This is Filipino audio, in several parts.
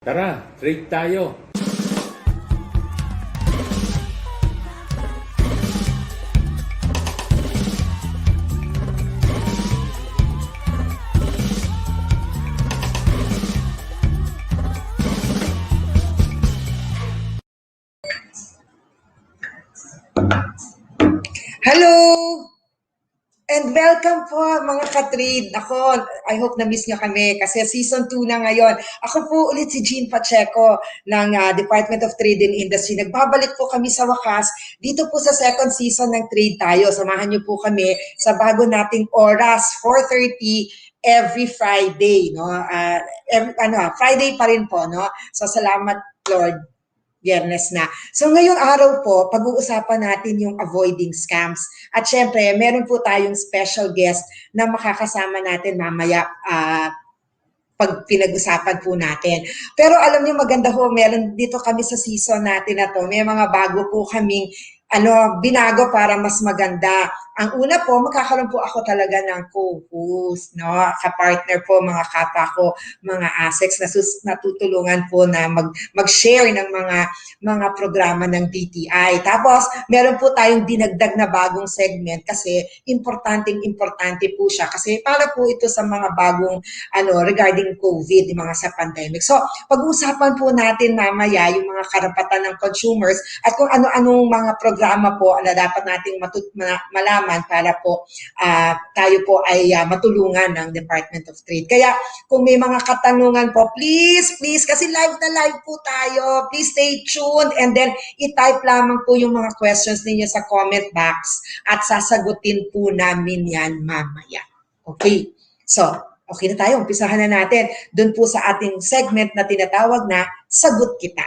Tara, trade tayo. Hello! And welcome po mga ka-trade. Ako, I hope na-miss nyo kami kasi season 2 na ngayon. Ako po ulit si Jean Pacheco ng Department of Trade and Industry. Nagbabalik po kami sa wakas dito po sa second season ng Trade Tayo. Samahan nyo po kami sa bago nating oras, 4:30 every Friday. No? Friday pa rin po. No? So salamat Lord. Biyernes na. So ngayong araw po, pag-uusapan natin yung avoiding scams. At syempre, meron po tayong special guest na makakasama natin mamaya pag pinag-usapan po natin. Pero alam niyo maganda ho, meron dito kami sa season natin na to. May mga bago po kaming binago para mas maganda. Ang una po, magkakaroon po ako talaga ng co-host, no? Ka-partner po, mga kapa ko, mga Asecs na natutulungan po na mag-share ng mga programa ng DTI. Tapos, meron po tayong dinagdag na bagong segment kasi importante po siya kasi para po ito sa mga bagong regarding COVID, yung mga sa pandemic. So, pag-uusapan po natin mamaya yung mga karapatan ng consumers at kung ano-anong mga programa po na dapat nating malaman para po tayo po ay matulungan ng Department of Trade. Kaya kung may mga katanungan po, please, kasi live na live po tayo. Please stay tuned and then i-type lamang po yung mga questions ninyo sa comment box at sasagutin po namin yan mamaya. Okay, so okay na tayo. Umpisahan na natin dun po sa ating segment na tinatawag na Sagot Kita.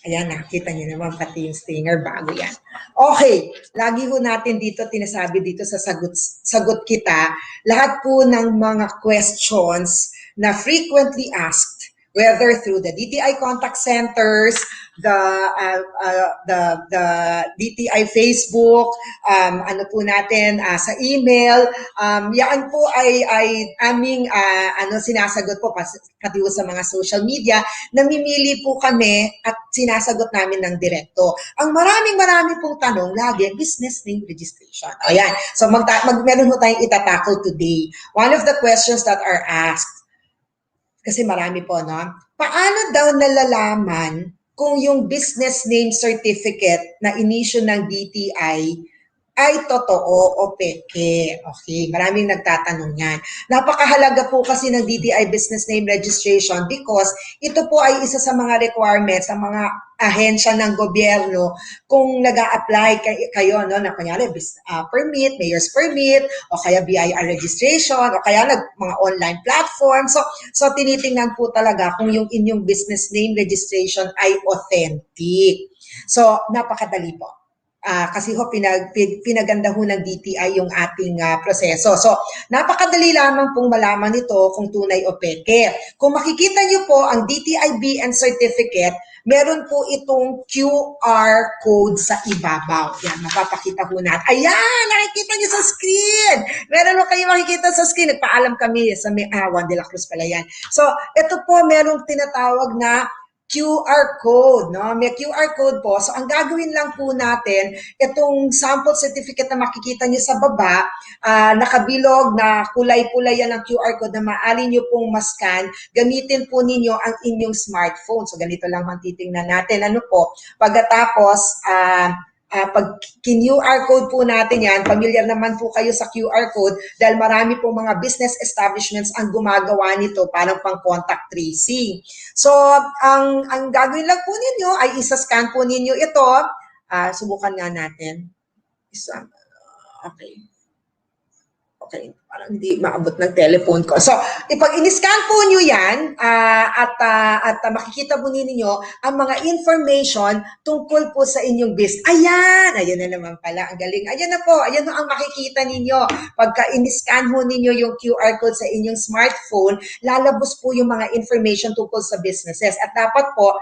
Ayan, nakikita niyo naman pati yung stinger bago yan. Okay, lagi ho natin dito, tinasabi dito sa sagot kita, lahat po ng mga questions na frequently asked, whether through the DTI contact centers, the DTI Facebook, po natin sa email, yan po ay aming sinasagot po pati sa mga social media, namimili po kami at sinasagot namin ng direkto. Ang marami pong tanong lagi, business name registration. Ayan, so meron po tayong itatakol today. One of the questions that are asked, kasi marami po, no? Paano daw nalalaman kung yung business name certificate na inisyu ng DTI ay totoo o peke? Okay, maraming nagtatanong yan. Napakahalaga po kasi ng DTI Business Name Registration because ito po ay isa sa mga requirements sa mga ahensya ng gobyerno kung nag-a-apply kayo no, na kunyari permit, mayor's permit, o kaya BIR registration, o kaya mga online platform. So tinitingnan po talaga kung yung inyong business name registration ay authentic. So napakadali po. Kasi ho, pinaganda ho ng DTI yung ating proseso. So, napakadali lamang pong malaman ito kung tunay o peke. Kung makikita nyo po ang DTI BN certificate, meron po itong QR code sa ibabaw. Yan, mapapakita po natin. Ayan, nakikita nyo sa screen. Meron po kayo makikita sa screen. Nagpaalam kami sa Juan de la Cruz pala yan. So, ito po merong tinatawag na QR code, no? May QR code po. So, ang gagawin lang po natin, itong sample certificate na makikita niyo sa baba, nakabilog na kulay-kulay yan ang QR code na maaari niyo pong mascan, gamitin po ninyo ang inyong smartphone. So, ganito lang ang titingnan natin. Ano po? Pagkatapos, pag QR code po natin yan, familiar naman po kayo sa QR code dahil marami pong mga business establishments ang gumagawa nito parang pang contact tracing. So, ang gagawin lang po ninyo ay isa-scan po ninyo ito. Subukan nga natin. Okay, parang hindi maabot ng telephone ko. So, pag in-scan po nyo yan, at makikita po ninyo ang mga information tungkol po sa inyong business. Ayan na naman pala. Ang galing. Ayan na po. Ayan ang makikita ninyo. Pagka in-scan po ninyo yung QR code sa inyong smartphone, lalabas po yung mga information tungkol sa businesses. At dapat po,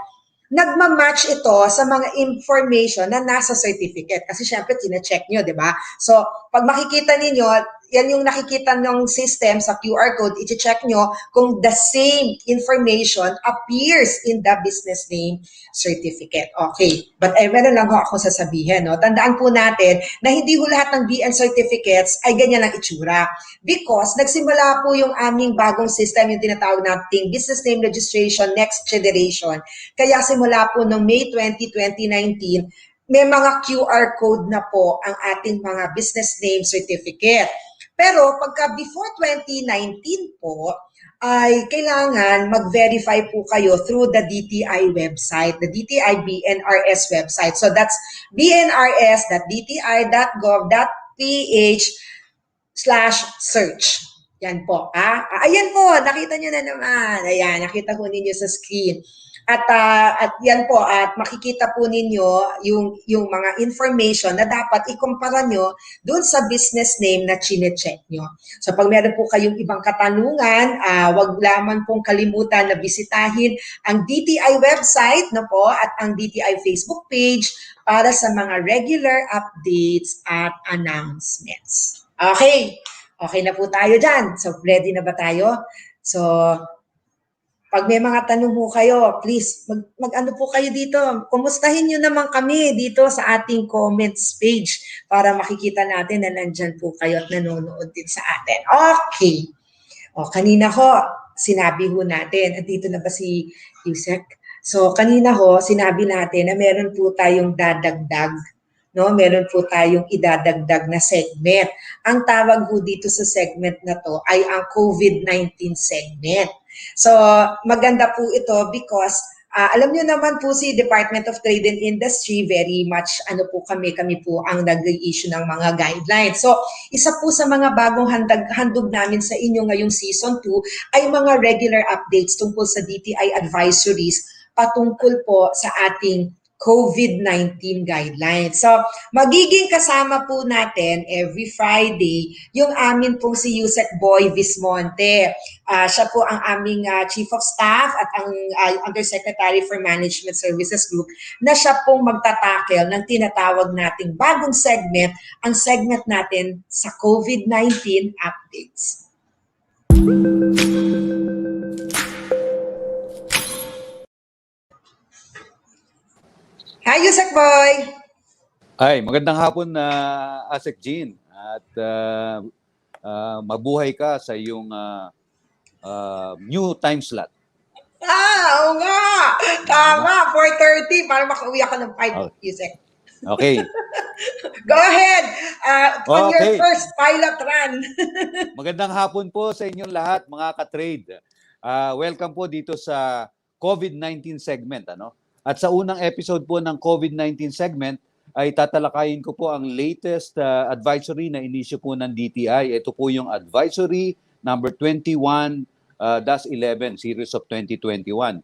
nagmamatch ito sa mga information na nasa certificate. Kasi syempre, tina-check nyo, di ba? So, pag makikita ninyo, yan yung nakikita ng system sa QR code, i-check nyo kung the same information appears in the business name certificate. Okay, but meron lang ho ako sasabihin. No? Tandaan po natin na hindi ho lahat ng BN certificates ay ganyan ang itsura. Because nagsimula po yung aming bagong system, yung tinatawag nating Business Name Registration Next Generation. Kaya simula po noong May 20, 2019, may mga QR code na po ang ating mga business name certificate. Pero pagka before 2019 po, ay kailangan mag-verify po kayo through the DTI website, the DTI BNRS website. So that's bnrs.dti.gov.ph/search. Yan po. Ayan po, nakita nyo na naman. Ayan, nakita po ninyo sa screen. At yan po, at makikita po ninyo yung mga information na dapat ikumpara nyo doon sa business name na chine-check nyo. So pag meron po kayong ibang katanungan, wag lamang pong kalimutan na bisitahin ang DTI website no po, at ang DTI Facebook page para sa mga regular updates at announcements. Okay, okay na po tayo dyan. So ready na ba tayo? So pag may mga tanong po kayo, please, mag-ano po kayo dito. Kumustahin nyo naman kami dito sa ating comments page para makikita natin na nandyan po kayo at nanonood din sa atin. Okay. O, kanina ho, sinabi ho natin, at dito na ba si Usec? So, kanina ho, sinabi natin na meron po tayong dadagdag. No, meron po tayong idadagdag na segment. Ang tawag po dito sa segment na to ay ang COVID-19 segment. So, maganda po ito because alam niyo naman po si Department of Trade and Industry, very much po kami po ang nag-issue ng mga guidelines. So, isa po sa mga bagong handog namin sa inyo ngayong season 2 ay mga regular updates tungkol sa DTI advisories patungkol po sa ating COVID-19 guidelines. So, magiging kasama po natin every Friday yung amin pong si Usec Boy Vismonte. Siya po ang aming Chief of Staff at ang Undersecretary for Management Services Group na siya pong magtatakel ng tinatawag nating bagong segment, ang segment natin sa COVID-19 updates. Hi, Usec Boy! Ay, magandang hapon na Asec Jean at mabuhay ka sa iyong new time slot. Oo nga! Tama, 4:30 para makauwi ako ng 5, Usec. Okay. Go ahead! On your Okay. first pilot run. Magandang hapon po sa inyong lahat, mga ka-trade. Welcome po dito sa COVID-19 segment. At sa unang episode po ng COVID-19 segment, ay tatalakayin ko po ang latest advisory na inisyu po ng DTI. Ito po yung advisory number 21-11 series of 2021.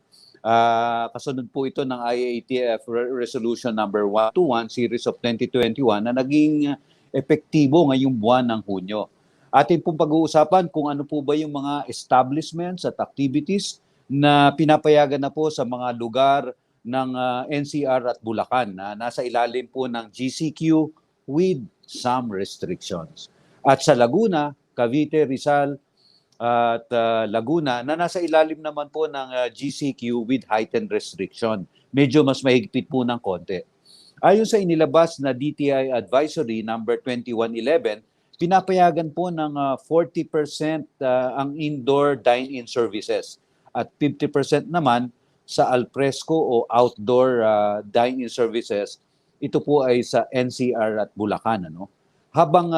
Kasunod po ito ng IATF resolution number 121 series of 2021 na naging epektibo ngayong buwan ng Hunyo. Atin pong pag-uusapan kung ano po ba yung mga establishments at activities na pinapayagan na po sa mga lugar ng NCR at Bulacan na nasa ilalim po ng GCQ with some restrictions. At sa Laguna, Cavite, Rizal at Laguna na nasa ilalim naman po ng GCQ with heightened restriction. Medyo mas mahigpit po ng konti. Ayon sa inilabas na DTI Advisory number 2111, pinapayagan po ng 40% ang indoor dine-in services at 50% naman sa alfresco o outdoor dine-in services. Ito po ay sa NCR at Bulacan. Habang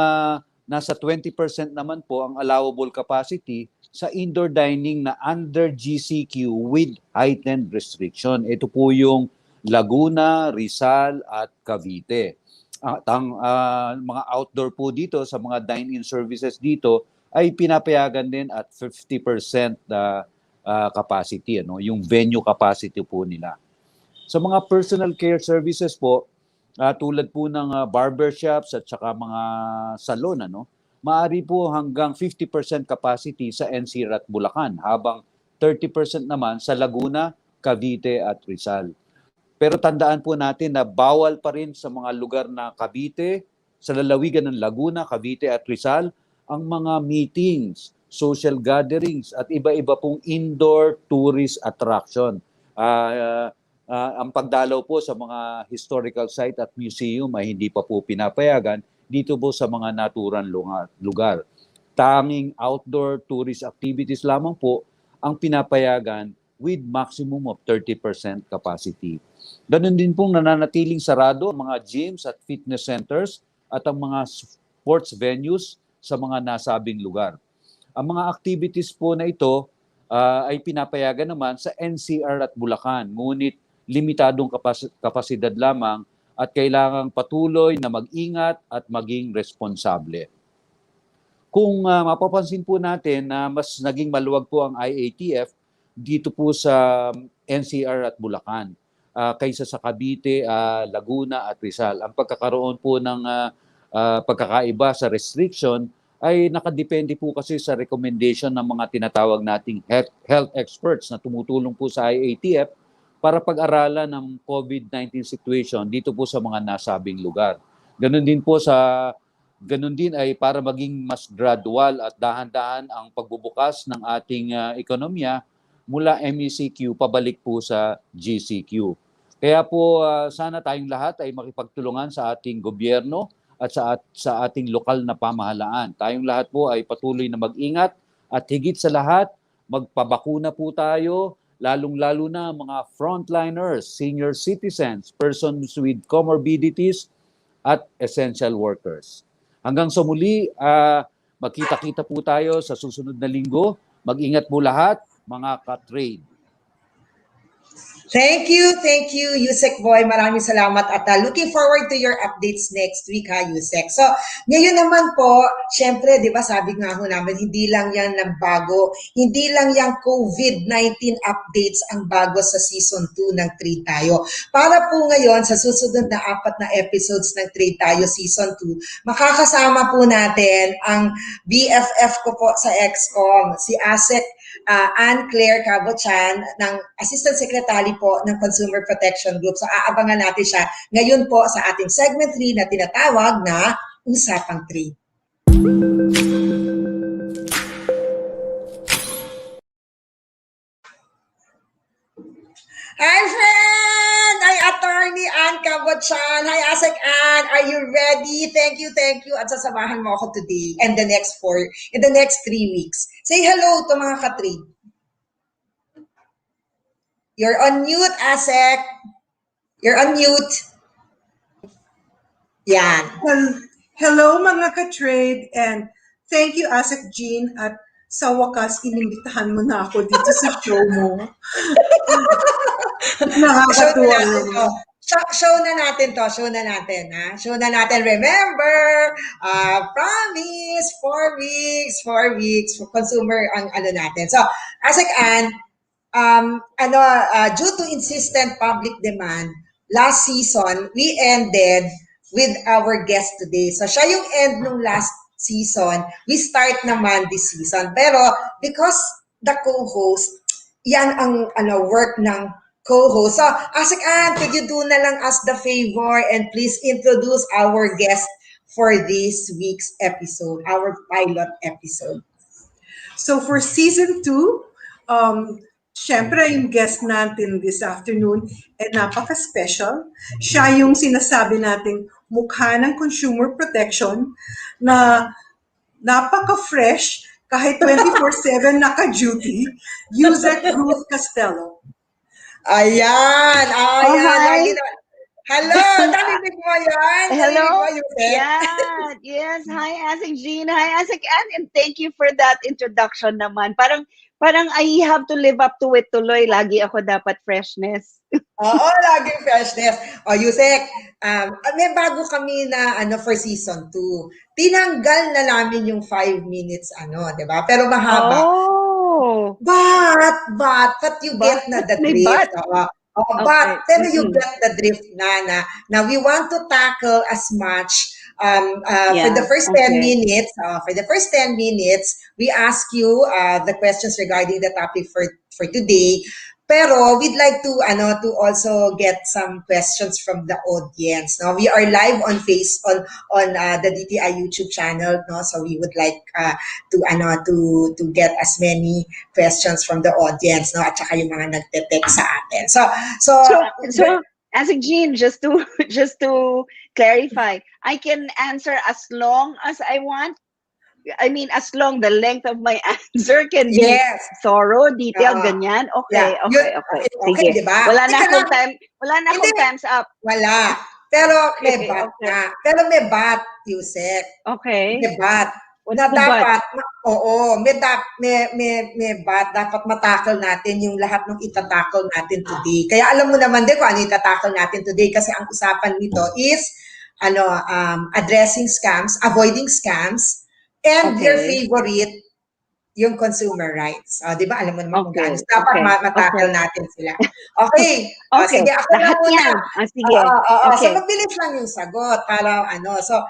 nasa 20% naman po ang allowable capacity sa indoor dining na under GCQ with heightened restriction. Ito po yung Laguna, Rizal at Cavite. At ang mga outdoor po dito sa mga dine-in services dito ay pinapayagan din at 50% capacity, yung venue capacity po nila. Sa mga personal care services po, tulad po ng barbershops at saka mga salon, maaari po hanggang 50% capacity sa NCR at Bulacan, habang 30% naman sa Laguna, Cavite at Rizal. Pero tandaan po natin na bawal pa rin sa mga lugar na Cavite, sa lalawigan ng Laguna, Cavite at Rizal, ang mga meetings, social gatherings at iba-iba pong indoor tourist attraction. Ang pagdalaw po sa mga historical site at museum ay hindi pa po pinapayagan dito po sa mga naturang lugar. Tanging outdoor tourist activities lamang po ang pinapayagan with maximum of 30% capacity. Ganun din pong nananatiling sarado ang mga gyms at fitness centers at ang mga sports venues sa mga nasabing lugar. Ang mga activities po na ito ay pinapayagan naman sa NCR at Bulacan, ngunit limitadong kapasidad lamang at kailangang patuloy na mag-ingat at maging responsable. Kung mapapansin po natin na mas naging maluwag po ang IATF dito po sa NCR at Bulacan kaysa sa Cavite, Laguna at Rizal. Ang pagkakaroon po ng pagkakaiba sa restriction ay nakadepende po kasi sa recommendation ng mga tinatawag nating health experts na tumutulong po sa IATF para pag-aralan ng COVID-19 situation dito po sa mga nasabing lugar. Ganun din ay para maging mas gradual at dahan-dahan ang pagbubukas ng ating ekonomiya mula MECQ pabalik po sa GCQ. Kaya po sana tayong lahat ay makipagtulungan sa ating gobyerno at sa ating lokal na pamahalaan. Tayong lahat po ay patuloy na mag-ingat at higit sa lahat, magpabakuna po tayo, lalong-lalo na mga frontliners, senior citizens, persons with comorbidities at essential workers. Hanggang sa muli, magkita-kita po tayo sa susunod na linggo. Mag-ingat po lahat, mga ka-trade. Thank you, Usec Boy. Maraming salamat at looking forward to your updates next week, ha, Usec. So, ngayon naman po, syempre, di ba, sabi nga ho namin, hindi lang yan ng bago, hindi lang yung COVID-19 updates ang bago sa Season 2 ng Trade Tayo. Para po ngayon, sa susunod na 4 na episodes ng Trade Tayo Season 2, makakasama po natin ang BFF ko po sa ExCom, si Asec Claire Cabochan ng Assistant Secretary po ng Consumer Protection Group. So aabangan natin siya ngayon po sa ating segment 3 na tinatawag na Usapang Trade. Hi friend! Hi Attorney Ann Cabochan. Hi Asec Ann. Are you ready? Thank you. At sasamahan mo ako today and in the next 3 weeks. Say hello to mga ka-trade. You're on mute, Asec. You're on mute. Yan. Hello mga ka-trade and thank you Asec Jean at sa wakas inimbitahan mo na ako dito sa show mo. Nakakatuwa naman. Show na natin to. Show na natin. Remember, promise, 4 weeks for consumer ang ano natin. So, Asec Ann, due to insistent public demand, last season, we ended with our guest today. So, siya yung end nung last season. We start naman this season. Pero, because the co-host, yan ang work ng co-host. So, Asec Ann, could you do na lang us the favor and please introduce our guest for this week's episode, our pilot episode. So, for Season 2, syempre, yung guest natin this afternoon ay napaka-special. Siya yung sinasabi nating mukha ng consumer protection na napaka-fresh kahit 24/7 naka-duty, Usec Ruth Castelo. Ayan. Oh, hi. Hello, narinig mo yan? Hello. Narinig mo, Usec? Yeah. Yes. Hi, Asec Jean. Hi, Asec Ann. And thank you for that introduction naman. Parang I have to live up to it tuloy. Lagi ako dapat freshness. Oo, laging freshness. O, Usec, may bago kami na for season 2. Tinanggal na namin yung 5 minutes, di ba? Pero mahaba. Oh. But you get na the May drift. but. But pero you get the drift na we want to tackle as much for the first 10 minutes. For the first 10 minutes, we ask you the questions regarding the topic for today. Pero we'd like to also get some questions from the audience. No, we are live on the DTI YouTube channel. No, so we would like to get as many questions from the audience. No, at saka yung mga nagte-text sa atin. So as a Jean, just to clarify, I can answer as long as I want. I mean, as long the length of my answer can be thorough, detailed, ganyan. Okay, yeah. okay. Okay, Sige. diba? Wala na akong time's up. Wala. Pero may Okay, bat okay. na. Pero may bat, Usec. Okay. May bat. What's Na the dapat, may bat, dapat matakal natin yung lahat ng itatakal natin today. Kaya alam mo naman din kung ano itatakal natin today kasi ang usapan nito is addressing scams, avoiding scams, and your favorite, yung consumer rights. Di ba? Alam mo naman kung gaano. Dapat matakal natin sila. Okay. Okay. Sige, ako lahat na muna. Sige. So, mabilis lang yung sagot. Para So,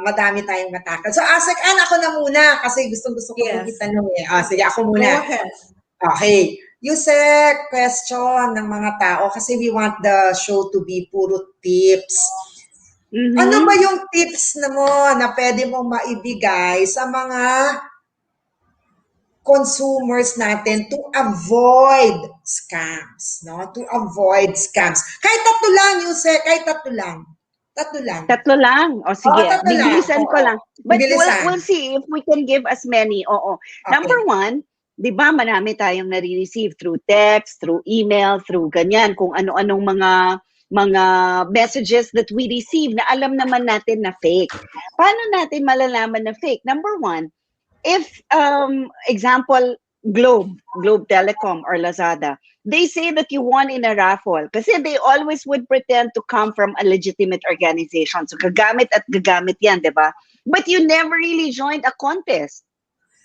madami tayong matakal. So, Asec, ako na muna kasi gustong-gusto ko yung itanong eh. Sige, ako muna. Go ahead. Okay. Usec, question ng mga tao kasi we want the show to be puro tips. Mm-hmm. Ano ba yung tips na pwede mong maibigay sa mga consumers natin to avoid scams, no? To avoid scams. Kahit tatlo lang, Usec, kahit tatlo lang. Tatlo lang. O sige, bibilisan ko lang. But we'll see if we can give as many. Oo. Okay. Number one, di ba marami tayong nare-receive through text, through email, through ganyan, kung ano-anong mga messages that we receive na alam naman natin na fake. Paano natin malalaman na fake? Number one, if, example, Globe Telecom or Lazada, they say that you won in a raffle kasi they always would pretend to come from a legitimate organization. So, gagamit yan, di ba? But you never really joined a contest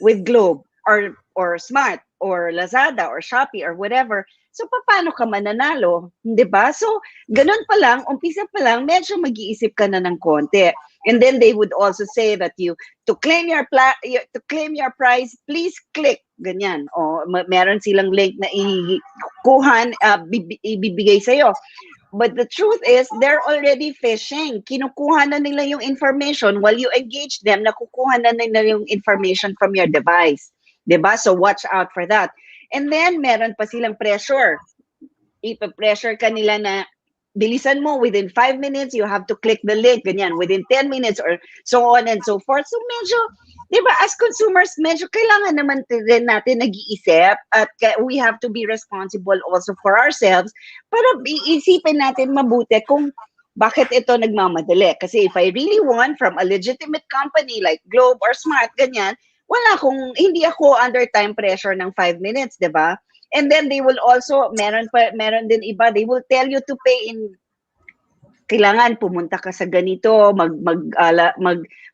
with Globe or Smart or Lazada or Shopee or whatever. So, paano ka mananalo? Di ba? So, ganun pa lang, umpisa pa lang, medyo mag-iisip ka na ng konti. And then they would also say that to claim your prize, please click. Ganyan. O, meron silang link na ibibigay sa'yo. But the truth is, they're already phishing. Kinukuha na nila yung information while you engage them, nakukuha na nila yung information from your device. Diba? So watch out for that. And then, meron pa silang pressure. Ipa-pressure ka nila na bilisan mo, within 5 minutes, you have to click the link, ganyan, within 10 minutes, or so on and so forth. So medyo, di ba, as consumers, medyo kailangan naman din natin nag-iisip at we have to be responsible also for ourselves para iisipin natin mabuti kung bakit ito nagmamadali. Kasi if I really want from a legitimate company like Globe or Smart, ganyan, hindi ako under time pressure ng 5 minutes, di ba? And then they will also, meron din iba, they will tell you to pay in, kailangan pumunta ka sa ganito,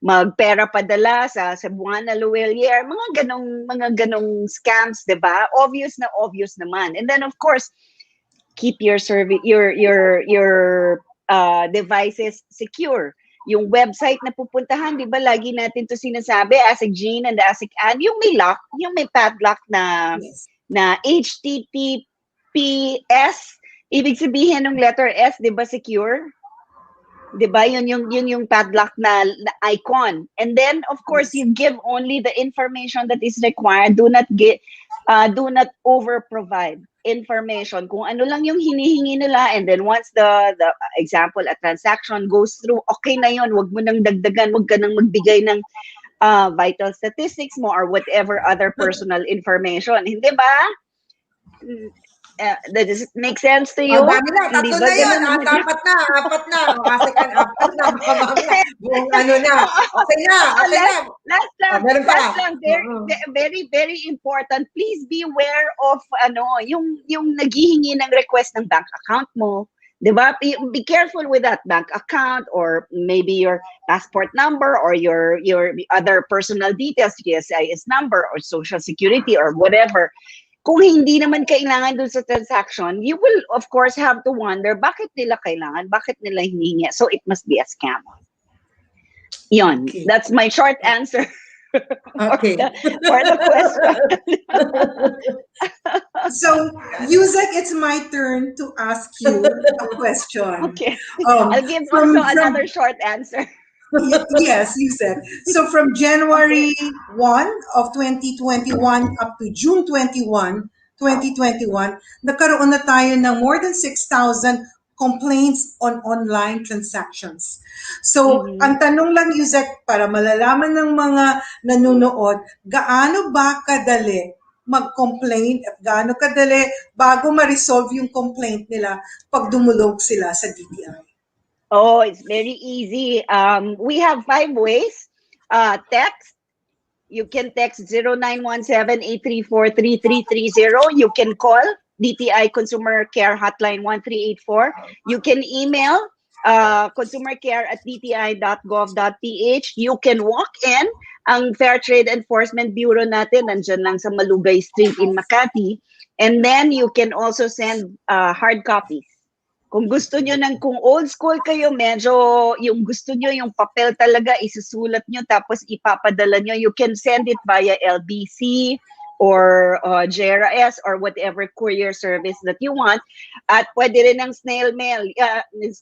magpera padala sa Buwana Luwelier, mga ganong scams, di ba? Obvious naman. And then of course, keep your devices secure. Yung website na pupuntahan, di ba, lagi natin to sinasabi, Asec Jean and Asec Ann, yung may lock, yung may padlock na HTTPS, ibig sabihin ng letter S, di ba, secure? Di ba, yun yung padlock na icon. And then, of course, you give only the information that is required. Do not over-provide information. Kung ano lang yung hinihingi nila, and then once the example, a transaction goes through, okay na yun, wag mo nang dagdagan, wag ka nang magbigay ng vital statistics mo or whatever other personal information. Hindi ba? Does it make sense to you? Dami na, tatlo na yun. Apat na. Kasi kan apat na. Buong ano na. Okay na. Last lang. Very, very important. Please be aware of yung naghihingi ng request ng bank account mo. Diba? Be careful with that bank account or maybe your passport number or your other personal details, GSIS number or social security or whatever. Kung hindi naman kailangan dun sa transaction, you will of course have to wonder bakit nila kailangan, bakit nila hinihingi. So it must be a scam. Yun. Okay. That's my short answer. Okay. for the question. So, Usec, it's my turn to ask you a question. Okay. Um, I'll give from, also from another short answer. Yes, Usec. So from January 1 of 2021 up to June 21, 2021, nagkaroon na tayo ng more than 6,000 complaints on online transactions. So, ang tanong lang, Usec, para malalaman ng mga nanonood, gaano ba kadali mag-complain at gaano kadali bago ma-resolve yung complaint nila pag dumulog sila sa DTI? Oh, it's very easy. We have 5 ways. Text. You can text 0917-834-3330. You can call DTI Consumer Care Hotline 1384. You can email consumercare@dti.gov.ph. You can walk in. Ang Fair Trade Enforcement Bureau natin, nandyan lang sa Malugay Street in Makati. And then you can also send hard copies. Kung gusto nyo kung old school kayo, medyo yung gusto nyo, yung papel talaga, isusulat nyo, tapos ipapadala nyo, you can send it via LBC or JRS or whatever courier service that you want. At pwede rin ng snail mail.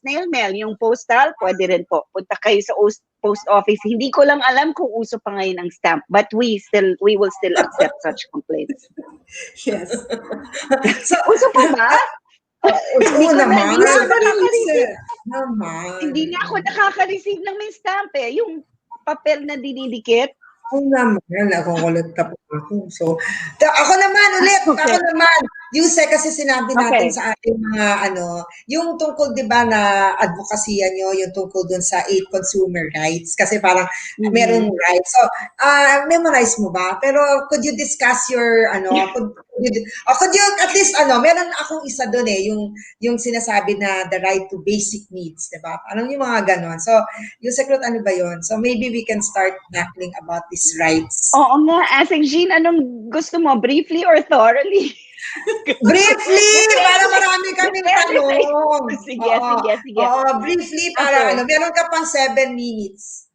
Snail mail, yung postal, pwede rin po. Punta kayo sa post office. Hindi ko lang alam kung uso pa ngayon ang stamp, but we will still accept such complaints. Yes. So, Uso pa ba? Oo naman. Hindi na ako nakaka-receive ng may stamp eh. Yung papel na dinidikit. Oo naman. Nakukulit pa po ako. So, ako naman ulit. Okay. Ako naman. Usec, kasi sinabi natin sa ating mga yung tungkol, di ba, na advokasya nyo, yung tungkol dun sa 8 consumer rights. Kasi parang merong rights. So, memorize mo ba? Pero could you discuss your, could you at least, meron akong isa dun eh, yung sinasabi na the right to basic needs, di ba? Parang yung mga ganon. So, Usec, ano ba yun? So, maybe we can start tackling about these rights. Oo nga. Asek Jean, anong gusto mo? Briefly or thoroughly? Briefly, para marami kaming tanong. Sige. Briefly, para meron ka pang 7 minutes.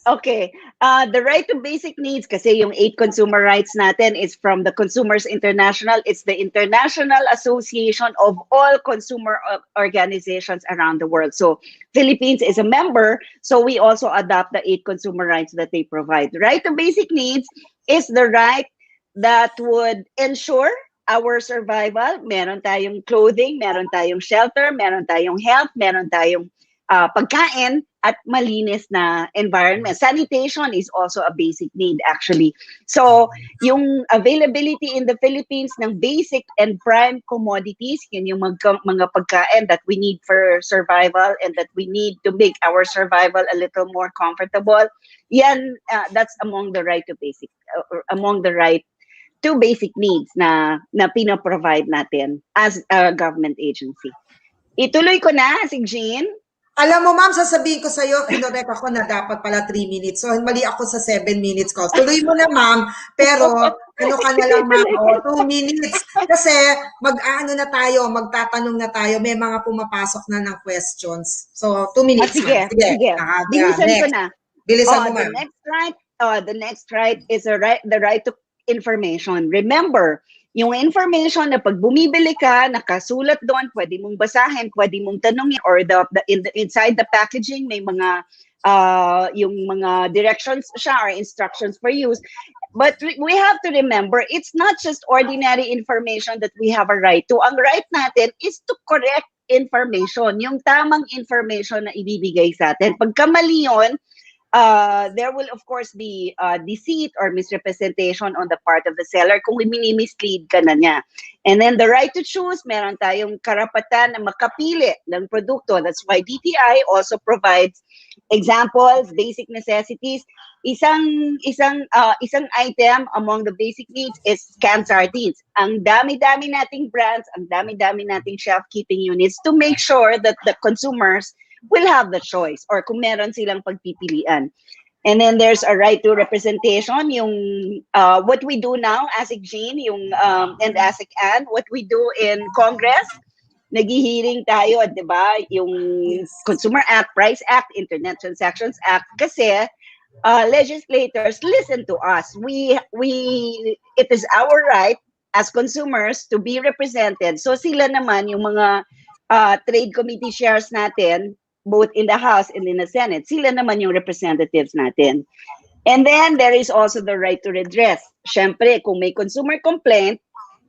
Okay. The right to basic needs, kasi yung 8 consumer rights natin is from the Consumers International. It's the International Association of all consumer organizations around the world. So Philippines is a member, so we also adopt the 8 consumer rights that they provide. The right to basic needs is the right that would ensure our survival. Meron tayong clothing, meron tayong shelter, meron tayong health, meron tayong pagkain at malinis na environment. Sanitation is also a basic need actually. So, yung availability in the Philippines ng basic and prime commodities, yun yung mga pagkain that we need for survival and that we need to make our survival a little more comfortable. Yan, that's among the right to basic, among the right to basic needs na pinaprovide natin as a government agency. Ituloy ko na, si Jean. Alam mo, ma'am, sasabihin ko sa'yo, kinorek ako na dapat pala 3 minutes. So, mali ako sa 7 minutes ko. Tuloy mo na, ma'am. Pero, ka na lang, ma'am. 2 minutes. Kasi, magtatanong na tayo. May mga pumapasok na ng questions. So, 2 minutes. Sige. Bilisan ko na. Bilisan mo, ma'am. The next right is the right to information. Remember, yung information na pag bumibili ka, nakasulat doon, pwede mong basahin, pwede mong tanungin, or inside the packaging may mga yung mga directions siya or instructions for use. But we have to remember, it's not just ordinary information that we have a right to. Ang right natin is to correct information, yung tamang information na ibibigay sa atin. Pagka mali yun, there will of course be deceit or misrepresentation on the part of the seller kung mini-mislead ka na niya. And then the right to choose, meron tayong karapatan na makapili ng produkto. That's why DTI also provides examples, basic necessities. Isang item among the basic needs is canned sardines. Ang dami-dami nating brands, ang dami-dami nating shelf keeping units to make sure that the consumers will have the choice or kung meron silang pagpipilian. And then there's a right to representation, yung what we do now, Asec Jean, yung and Asec Ann, what we do in Congress, naghihiring tayo, di ba? Yung Consumer Act, Price Act, Internet Transactions Act, kasi legislators, listen to us. It is our right as consumers to be represented. So sila naman yung mga trade committee chairs natin, both in the House and in the Senate, sila naman yung representatives natin. And then there is also the right to redress. Siyempre, kung may consumer complaint,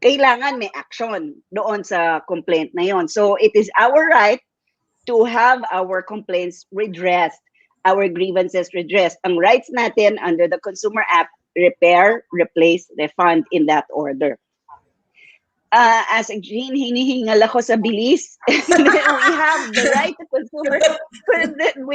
kailangan may action doon sa complaint na yon. So it is our right to have our complaints redressed, our grievances redressed. Ang rights natin under the Consumer Act, repair, replace, refund in that order. As a Jean, hinihingal ako sa bilis. We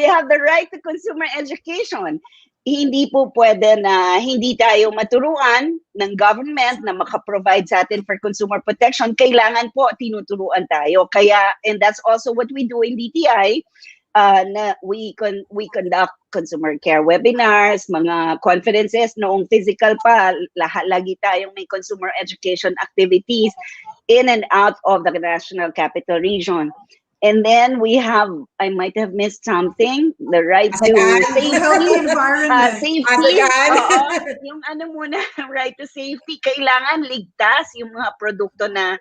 have the right to consumer education. Hindi po pwede na hindi tayo maturuan ng government na makaprovide sa atin for consumer protection. Kailangan po tinuturuan tayo. Kaya, and that's also what we do in DTI, na we conduct consumer care webinars, mga conferences. Noong physical pa, lagi tayong may consumer education activities in and out of the National Capital Region. And then we have, I might have missed something, the right to safety. Safety. Yung ano muna, right to safety. Kailangan ligtas yung mga produkto na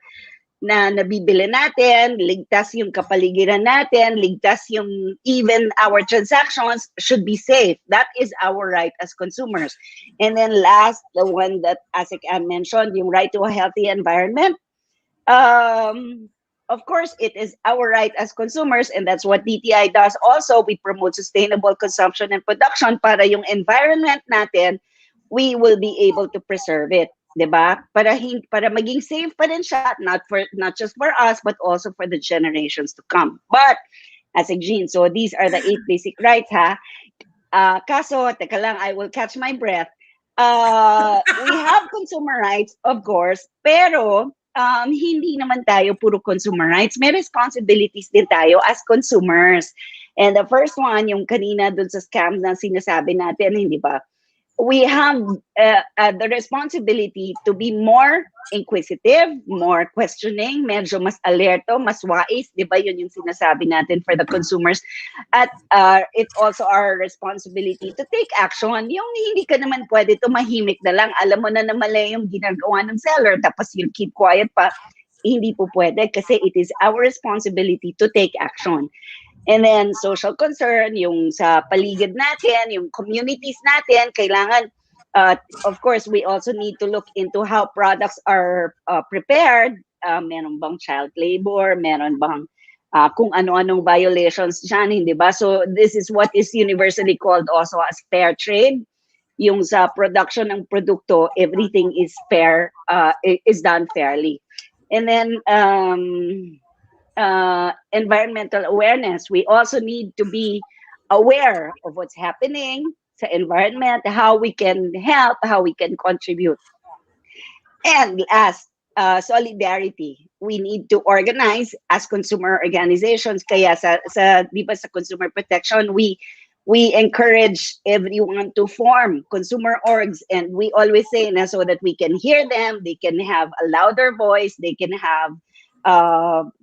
nabibili natin, ligtas yung kapaligiran natin, ligtas yung even our transactions should be safe. That is our right as consumers. And then last, the one that Asec mentioned, yung right to a healthy environment. Of course, it is our right as consumers, and that's what DTI does. Also, we promote sustainable consumption and production para yung environment natin, we will be able to preserve it. Diba? Para maging safe pa rin siya, not just for us, but also for the generations to come. But, as a Jean, so these are the 8 basic rights, ha? Kaso, teka lang, I will catch my breath. We have consumer rights, of course, pero hindi naman tayo puro consumer rights. May responsibilities din tayo as consumers. And the first one, yung kanina dun sa scam na sinasabi natin, hindi ba? We have the responsibility to be more inquisitive, more questioning, medyo mas alerto, mas wais, di ba yun yung sinasabi natin for the consumers. At it's also our responsibility to take action. Yung hindi ka naman pwede tumahimik na lang, alam mo na mali yung ginagawa ng seller, tapos you'll keep quiet pa. Hindi po pwede kasi it is our responsibility to take action. And then social concern, yung sa paligid natin, yung communities natin, kailangan, of course, we also need to look into how products are prepared. Meron bang child labor? Meron bang kung ano-anong violations dyan, hindi ba? So this is what is universally called also as fair trade. Yung sa production ng produkto, everything is fair, is done fairly. And then, environmental awareness. We also need to be aware of what's happening sa environment, how we can help, how we can contribute. And last, solidarity. We need to organize as consumer organizations. Kaya di ba sa consumer protection, we encourage everyone to form consumer orgs, and we always say na so that we can hear them, they can have a louder voice, they can have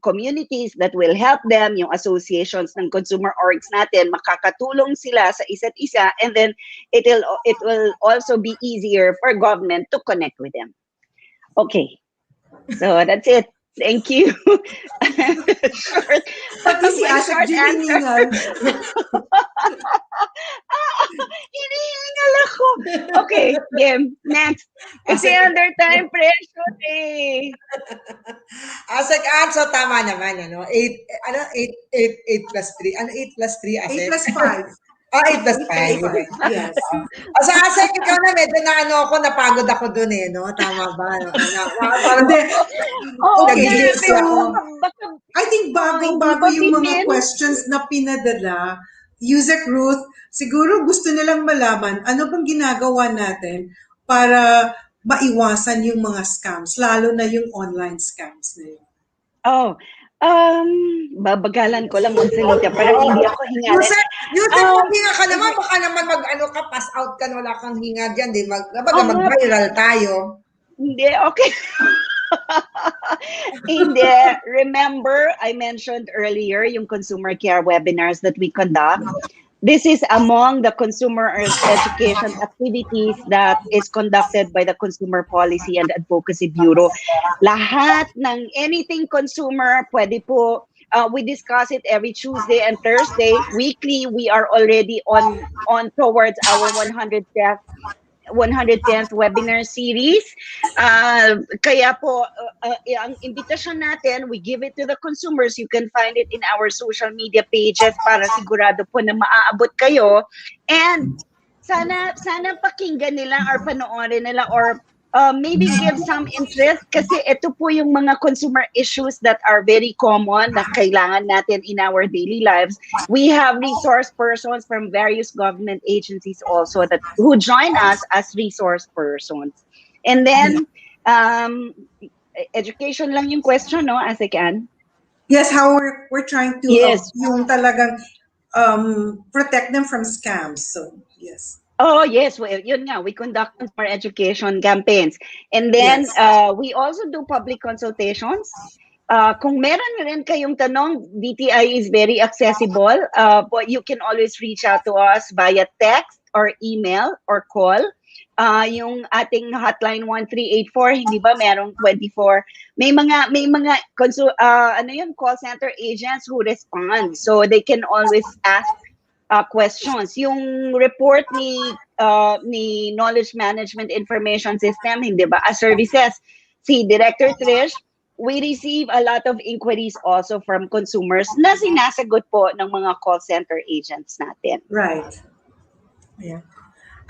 communities that will help them, yung associations ng consumer orgs natin, makakatulong sila sa isa't isa, and then it will also be easier for government to connect with them. Okay, so that's it. Thank you. Short, Pati si Asec hinihingal. Hinihingal ako. Okay, game. Next. Kasi under time pressure eh. Asec, so tama naman, ano? 8 plus 3. Ano 8 plus 3, Asec? 8 plus 5. 8 plus 5. Yes. So, Asec, ikaw na medyo napagod ako dun eh, no? Tama ba? Okay, so I think bago yung mga questions na pinadala, Usec, Ruth, siguro gusto nilang malaman ano bang ginagawa natin para maiwasan yung mga scams, lalo na yung online scams na yun. Babagalan ko lang magsalita para hindi ako hingalin. Usec, maghinga ka naman, baka naman pass out ka, wala kang hinga dyan, di? Mag-viral tayo. Hindi, okay. Hindi. Remember, I mentioned earlier yung consumer care webinars that we conduct. This is among the consumer education activities that is conducted by the Consumer Policy and Advocacy Bureau. Lahat ng anything consumer, pwede po, we discuss it every Tuesday and Thursday. Weekly, we are already on towards our 110th webinar series. Kaya po, ang invitation natin, we give it to the consumers. You can find it in our social media pages para sigurado po na maaabot kayo. And sana pakinggan nila or panoorin nila or maybe give some interest kasi ito po yung mga consumer issues that are very common na kailangan natin in our daily lives. We have resource persons from various government agencies also who join us as resource persons. And then, education lang yung question, no, Asec Ann? Yes, how we're trying to yung talagang protect them from scams. So, yes. Oh, yes. Well, yun nga, we conduct more education campaigns. And then, we also do public consultations. Kung meron rin kayong tanong, DTI is very accessible. But you can always reach out to us via text or email or call. Yung ating hotline 1384, hindi ba merong 24? May mga call center agents who respond. So they can always ask questions. Yung report ni Knowledge Management Information System, hindi ba? Services, si Director Trish, we receive a lot of inquiries also from consumers na sinasagot po ng mga call center agents natin. Right. Yeah.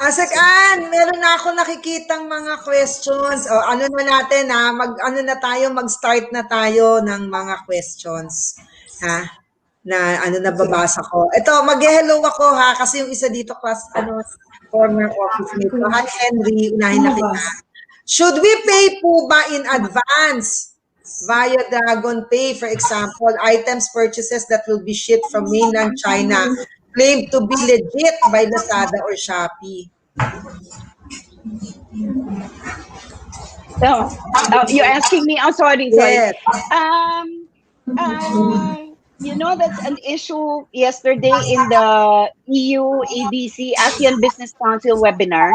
Asec Ann, meron na ako nakikitang mga questions. O ano na natin mag-start na tayo ng mga questions. Ha? Na nababasa ko. Ito, mag-hello ako ha kasi yung isa dito former office mate ko. Hi Henry, unahin na kita. Should we pay po ba in advance via Dragon Pay, for example, items purchases that will be shipped from mainland China claimed to be legit by Lazada or Shopee? So, you're asking me? Oh, sorry. Yes. You know, that's an issue yesterday in the EU ABC ASEAN Business Council webinar.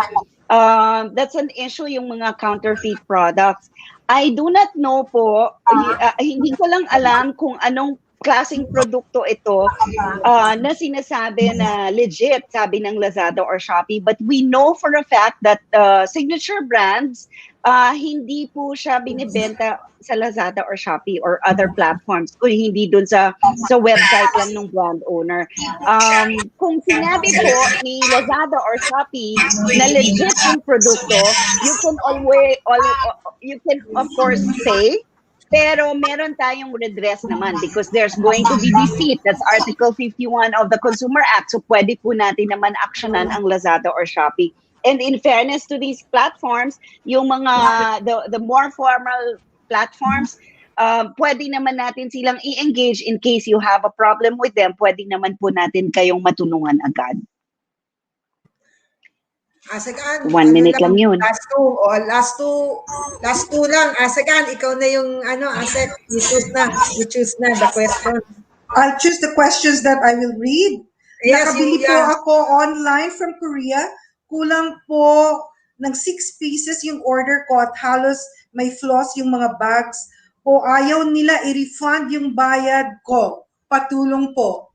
That's an issue yung mga counterfeit products. I do not know po, hindi ko lang alam kung anong klaseng produkto ito na sinasabi na legit, sabi ng Lazada or Shopee. But we know for a fact that signature brands, hindi po siya binibenta sa Lazada or Shopee or other platforms kung hindi dun sa website lang ng brand owner. Kung sinabi po ni Lazada or Shopee na legit yung produkto, you can of course say, pero meron tayong redress naman because there's going to be deceit. That's Article 51 of the Consumer Act. So pwede po natin naman aksyonan ang Lazada or Shopee. And in fairness to these platforms, yung mga the more formal platforms, pwede naman natin silang i-engage in case you have a problem with them. Pwede naman po natin kayong matulungan agad. Asec Ann, 1 minute lang yun. Last two lang. Asec Ann, ikaw na yung Asec, you choose na the question. I'll choose the questions that I will read. Yes, Nakabili po ako online from Korea. Kulang po ng 6 pieces yung order ko at halos may flaws yung mga bags. O ayaw nila i-refund yung bayad ko. Patulong po.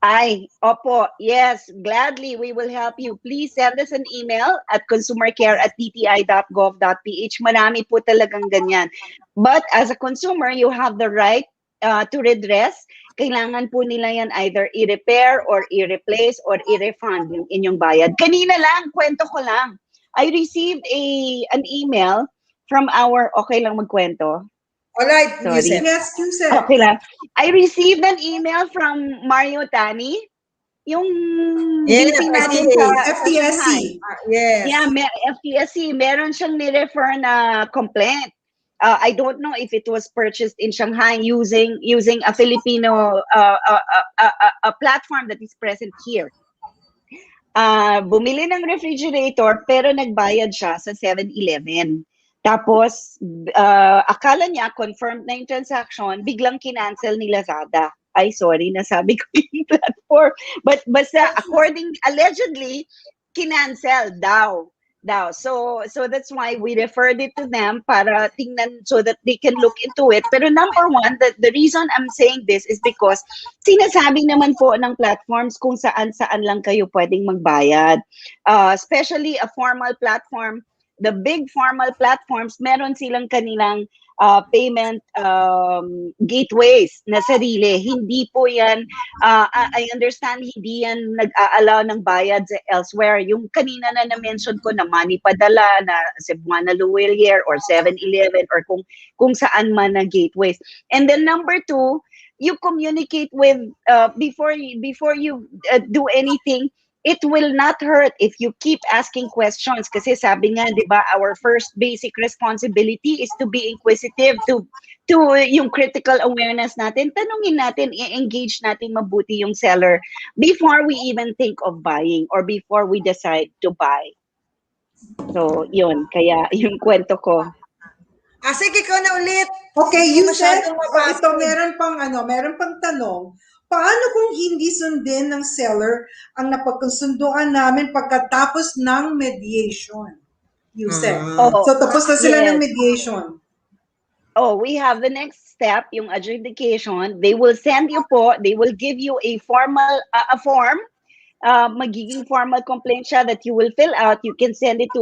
Ay, opo, yes, gladly we will help you. Please send us an email at consumercare@dti.gov.ph. Marami po talagang ganyan. But as a consumer, you have the right to redress. Kailangan po nila yan either i-repair or i-replace or i-refund yung inyong bayad. Kanina lang, kwento ko lang. I received an email from okay lang magkwento? Alright, Sorry. Yes, Usec. Okay lang. I received an email from Mario Tani, yung VP natin sa FTSC. Yes. Yeah, FTSC. Meron siyang ni-refer na complaint. I don't know if it was purchased in Shanghai using a Filipino a platform that is present here. Bumili ng refrigerator pero nagbayad siya sa 7-Eleven. Tapos, akala niya confirmed na yung transaction, biglang kinancel ni Lazada. Ay, sorry, nasabi ko yung platform. But basta, allegedly, kinancel daw. So that's why we referred it to them para tingnan so that they can look into it. Pero number one, the reason I'm saying this is because sinasabi naman po ng platforms kung saan-saan lang kayo pwedeng magbayad. Especially a formal platform, the big formal platforms, meron silang kanilang payment gateways na sarili. Hindi po yan, I understand, hindi yan nag-a-allow ng bayad elsewhere. Yung kanina na na-mention ko na money padala, na Cebuana Luwilier or 7-Eleven or kung saan man na gateways. And then number two, you communicate with, before you do anything, it will not hurt if you keep asking questions. Kasi sabi nga, di ba, our first basic responsibility is to be inquisitive, to yung critical awareness natin. Tanungin natin, i-engage natin mabuti yung seller before we even think of buying or before we decide to buy. So, yun. Kaya yung kwento ko. Sige, ikaw na ulit. Okay, Usec, ito meron pang tanong. Paano kung hindi sundin ng seller ang napagkasunduan namin pagkatapos ng mediation? Usec. So tapos na sila ng mediation. We have the next step, yung adjudication. They will send you they will give you a form, magiging formal complaint siya that you will fill out. You can send it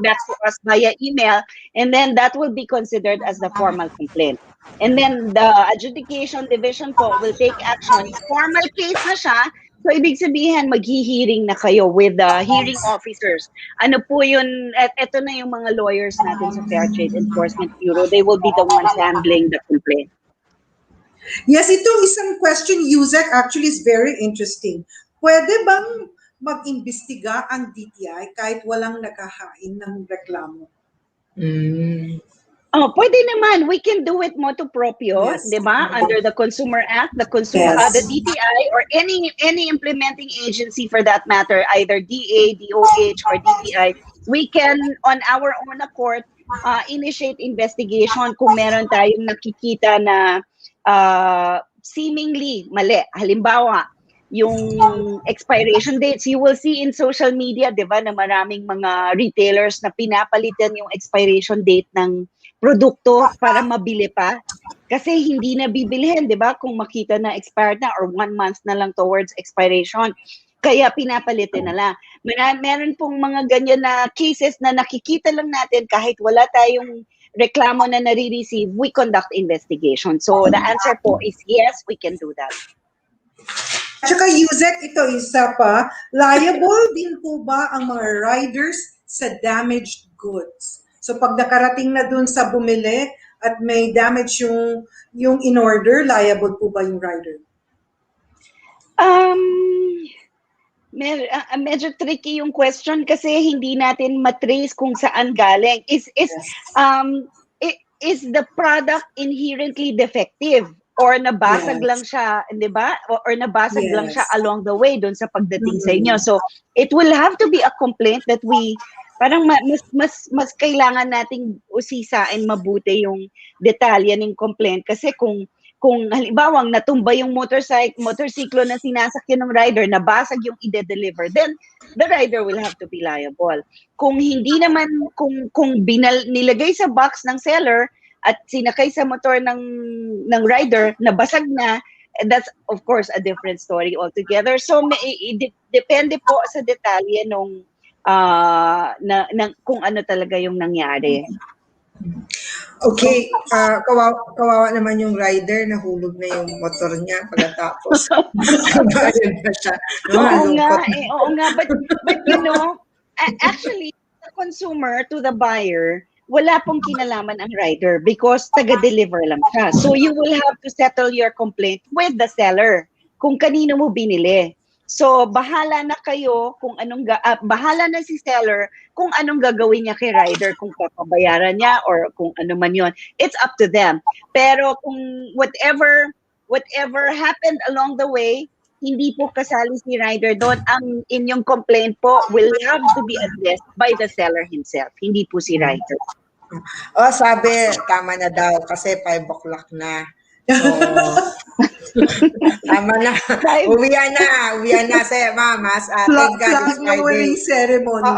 back to us via email, and then that will be considered as the formal complaint. And then the adjudication division will take action. Formal case na siya, so ibig sabihin maghihiring na kayo with the hearing officers. Ano po yun, eto na yung mga lawyers natin sa Fair Trade Enforcement Bureau. They will be the ones handling the complaint. Yes, itong isang question, Usec, actually is very interesting. Pwede bang mag-imbestiga ang DTI kahit walang nakahain ng reklamo? Pwede naman. We can do it motu proprio, Yes. di ba? Under the Consumer Act, the DTI, or any implementing agency for that matter, either DA, DOH, or DTI, we can, on our own accord, initiate investigation kung meron tayong nakikita na seemingly mali. Halimbawa, yung expiration dates, you will see in social media, di ba, na maraming mga retailers na pinapalitan yung expiration date ng produkto para mabili pa. Kasi hindi na bibilhin, di ba, kung makita na expired na or 1 month na lang towards expiration. Kaya pinapalitan na lang. Meron pong mga ganyan na cases na nakikita lang natin kahit wala tayong reklamo na nare-receive, we conduct investigation. So the answer po is yes, we can do that. Tsaka Usec, ito isa pa, liable din po ba ang mga riders sa damaged goods? So pag nakarating na dun sa bumili at may damage yung in-order, liable po ba yung rider? Medyo tricky yung question kasi hindi natin matrace kung saan galing. Is the product inherently defective? Or nabasag lang siya, di ba? Or nabasag lang siya along the way doon sa pagdating sa inyo. So, it will have to be a complaint that parang mas kailangan nating usisain mabuti yung detalye ng complaint. Kasi kung halimbawa natumba yung motorsiklo na sinasakyan ng rider, nabasag yung ide-deliver, then the rider will have to be liable. Kung hindi naman, kung nilagay sa box ng seller, at sinakay sa motor ng rider, nabasag na, that's of course a different story altogether. So depende po sa detalye nung kung ano talaga yung nangyari. Okay, kawawa naman yung rider, nahulog na yung motor niya pagkatapos. Bayad na siya. Oo nga, but you know, actually, the consumer to the buyer, wala pong kinalaman ang rider because taga-deliver lang siya. So you will have to settle your complaint with the seller kung kanino mo binili. So bahala na kayo kung bahala na si seller kung anong gagawin niya kay rider, kung papabayaran niya or kung ano man yon. It's up to them. Pero kung whatever happened along the way, hindi po kasali si rider doon. Ang inyong complaint po will have to be addressed by the seller himself, hindi po si rider. Sabi, tama na daw kasi 5 o'clock na. So, Tama na. Uwian na sa mamas. Thank God it's Flag lowering Friday. ceremony.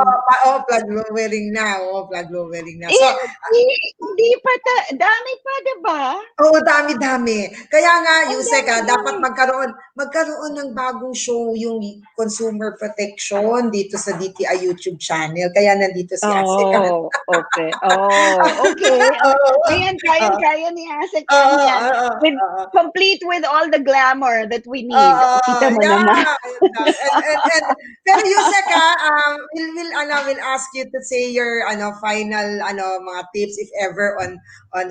Flag lowering na. Flag lowering na. So, hindi pa, dami pa, diba? dami. Kaya nga, Usec, dapat magkaroon ng bagong show yung consumer protection dito sa DTI YouTube channel. Kaya nandito si Asec. Okay. Ayan, kaya ni Asec complete with all the glamour that we need. Kita mo naman. Pero Usec, we'll ask you to say your final mga tips if ever on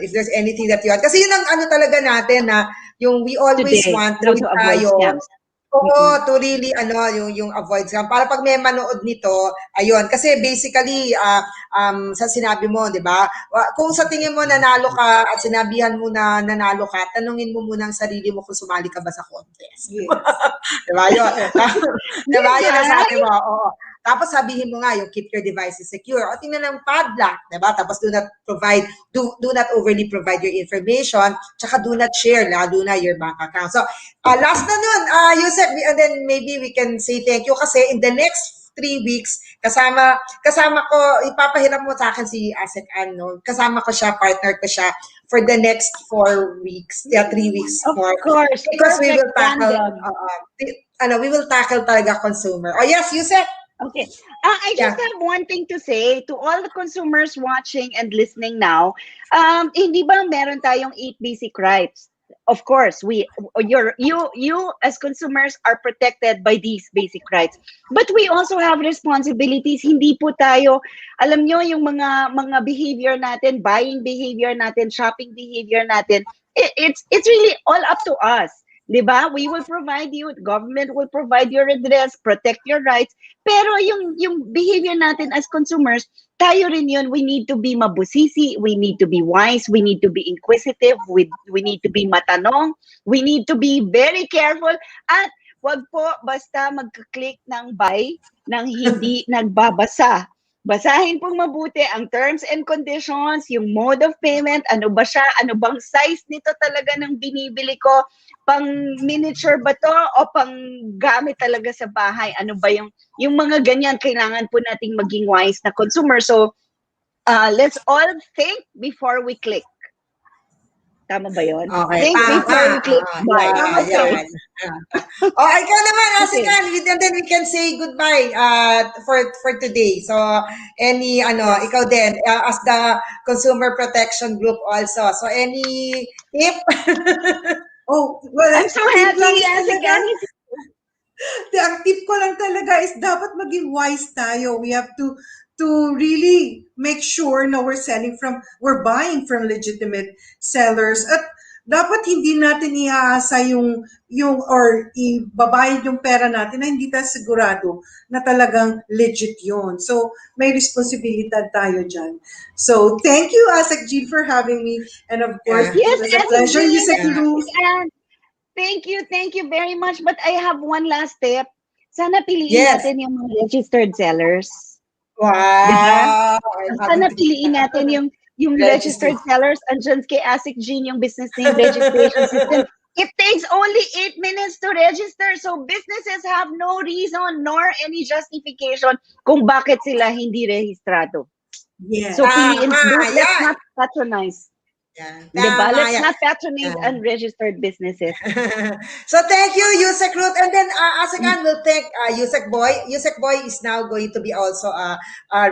if there's anything that you want. Kasi yun ang talaga natin na yung we always Today, want to avoid scams. to really yung avoid scam. Para pag may manood nito, ayun. Kasi basically, sa sinabi mo, di ba? Kung sa tingin mo nanalo ka at sinabihan mo na nanalo ka, tanungin mo muna ang sarili mo kung sumali ka ba sa contest. Yes. Di ba yun? Di ba yun ang sabi mo? Oo. Tapos sabihin mo nga yung keep your devices secure. O tingnan ng padlock, diba? Tapos do not overly provide your information. Tsaka do not share, lalo na your bank account. So, last na nun, Usec, and then maybe we can say thank you kasi in the next 3 weeks, kasama ko, ipapahiram mo sa akin si Asec no? Kasama ko siya, partner ko siya for the next 4 weeks. 3 weeks more. Of course. Because we will tackle, we will tackle talaga consumer. Oh yes, Usec. Okay. I just have one thing to say to all the consumers watching and listening now. Hindi ba meron tayong 8 basic rights? Of course, you as consumers are protected by these basic rights. But we also have responsibilities. Hindi po tayo, alam nyo, yung mga behavior natin, buying behavior natin, shopping behavior natin, it's really all up to us. Diba? We will provide you, government will provide your redress, protect your rights. Pero yung behavior natin as consumers, tayo rin yun. We need to be mabusisi, we need to be wise, we need to be inquisitive, we need to be matanong, we need to be very careful. At wag po basta magka-click ng buy nang hindi nagbabasa. Basahin pong mabuti ang terms and conditions, yung mode of payment, ano ba siya, ano bang size nito talaga ng binibili ko, pang miniature ba to o pang gamit talaga sa bahay, ano ba yung mga ganyan, kailangan po nating maging wise na consumer. So, let's all think before we click. Tama ba yun? Okay. Think before we click buy. Ikaw naman, Asec, and then we can say goodbye for today. So, ikaw din, as the consumer protection group also. So, any tip? Well, I'm so happy, Asec. Ang tip ko lang talaga is dapat maging wise tayo. We have to really make sure na we're buying from legitimate sellers. At dapat hindi natin ihaasa yung or ibabayad yung pera natin na hindi tayo sigurado na talagang legit yun. So, may responsibilidad tayo dyan. So, thank you, Asec Jean, for having me. And of course, yes, it was a pleasure. Thank you very much. But I have one last tip. Sana piliin natin yung mga registered sellers. Wow! Diba? Sana piliin natin yung registered sellers. Andyan kay Asec Jean yung business name registration system. It takes only 8 minutes to register. So businesses have no reason nor any justification kung bakit sila hindi rehistrado. Yeah. So piliin, let's not patronize. Diba? Let's not patronage unregistered businesses. So thank you, Usec Ruth. And then Asec will thank Usec Boy. Usec Boy is now going to be also a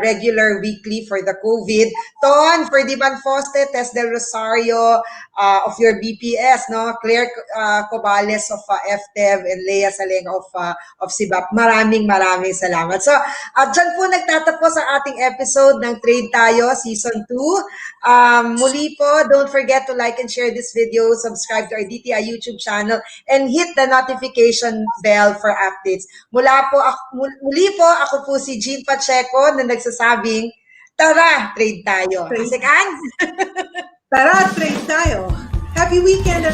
regular weekly for the COVID. Ton, Ferdiban Foste, Tess Del Rosario of your BPS, no? Claire Cabochan of FTEV and Lea Saleng of SIBAP. Maraming salamat. So, dyan po nagtatapos ang ating episode ng Trade Tayo Season 2. Muli po, don't forget to like and share this video, subscribe to our DTI YouTube channel, and hit the notification bell for updates. Muli po, ako po si Jean Pacheco na nagsasabing, tara, trade tayo. Asec Ann? Tara, trade tayo. Happy weekend.